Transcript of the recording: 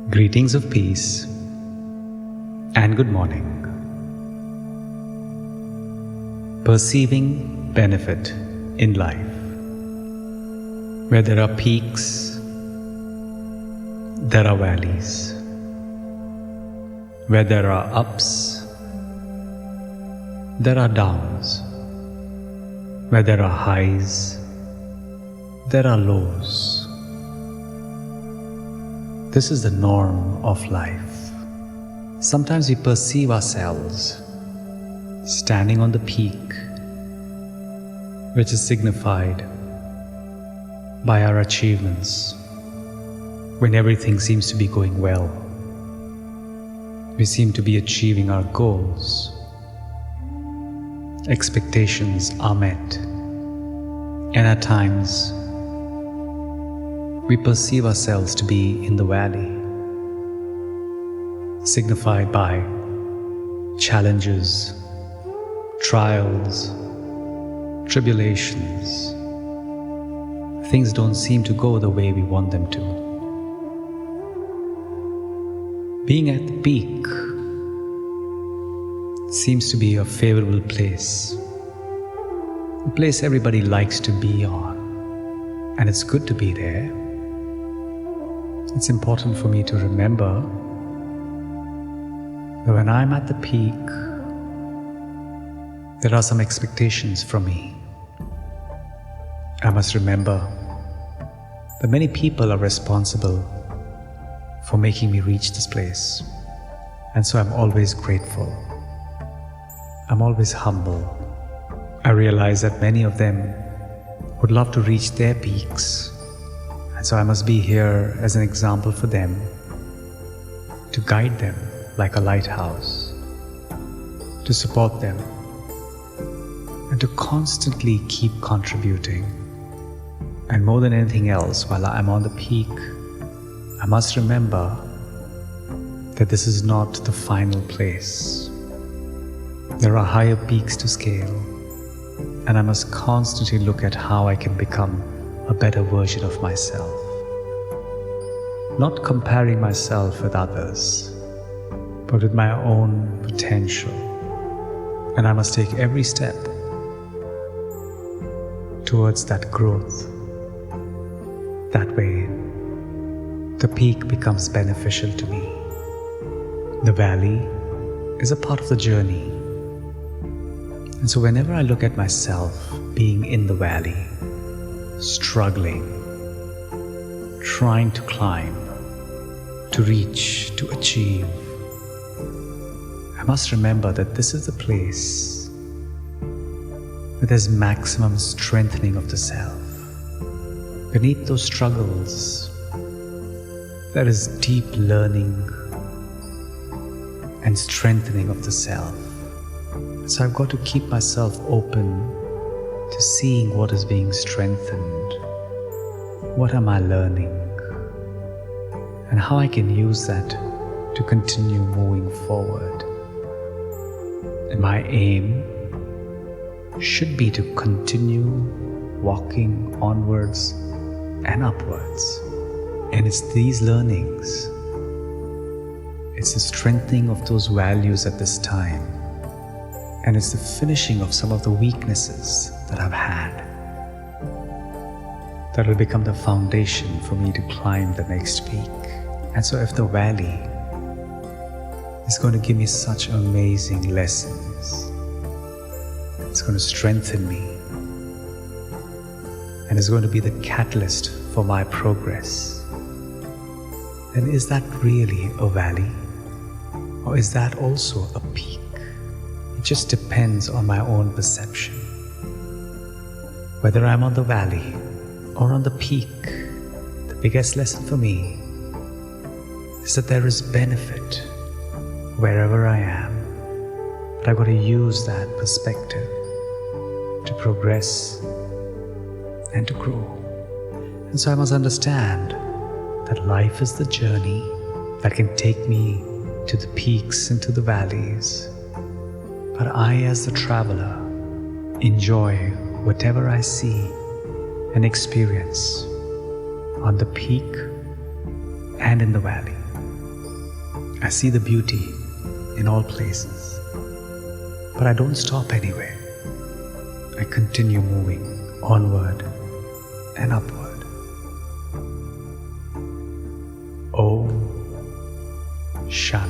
Greetings of peace and good morning. Perceiving benefit in life. Where there are peaks, there are valleys. Where there are ups, there are downs. Where there are highs, there are lows. This is the norm of life. Sometimes we perceive ourselves standing on the peak, which is signified by our achievements. When everything seems to be going well, we seem to be achieving our goals. Expectations are met, and at times we perceive ourselves to be in the valley, signified by challenges, trials, tribulations. Things don't seem to go the way we want them to. Being at the peak seems to be a favorable place, a place everybody likes to be on, and it's good to be there. It's important for me to remember that when I'm at the peak, there are some expectations from me. I must remember that many people are responsible for making me reach this place, and so I'm always grateful. I'm always humble. I realize that many of them would love to reach their peaks, and so I must be here as an example for them, to guide them like a lighthouse, to support them, and to constantly keep contributing. And more than anything else, while I'm on the peak, I must remember that this is not the final place. There are higher peaks to scale, and I must constantly look at how I can become a better version of myself. Not comparing myself with others, but with my own potential. And I must take every step towards that growth. That way, the peak becomes beneficial to me. The valley is a part of the journey. And so whenever I look at myself being in the valley, struggling, trying to climb, to reach, to achieve, I must remember that this is the place where there's maximum strengthening of the self. Beneath those struggles, there is deep learning and strengthening of the self. So I've got to keep myself open to seeing what is being strengthened, what am I learning, and how I can use that to continue moving forward. And my aim should be to continue walking onwards and upwards. And it's these learnings, it's the strengthening of those values at this time, and it's the finishing of some of the weaknesses that I've had that will become the foundation for me to climb the next peak. And so if the valley is going to give me such amazing lessons, it's going to strengthen me, and it's going to be the catalyst for my progress, then is that really a valley? Or is that also a peak? It just depends on my own perception. Whether I'm on the valley or on the peak, the biggest lesson for me is that there is benefit wherever I am. But I've got to use that perspective to progress and to grow. And so I must understand that life is the journey that can take me to the peaks and to the valleys. But I, as the traveler, enjoy whatever I see and experience on the peak and in the valley. I see the beauty in all places, but I don't stop anywhere. I continue moving onward and upward. Om Shanti.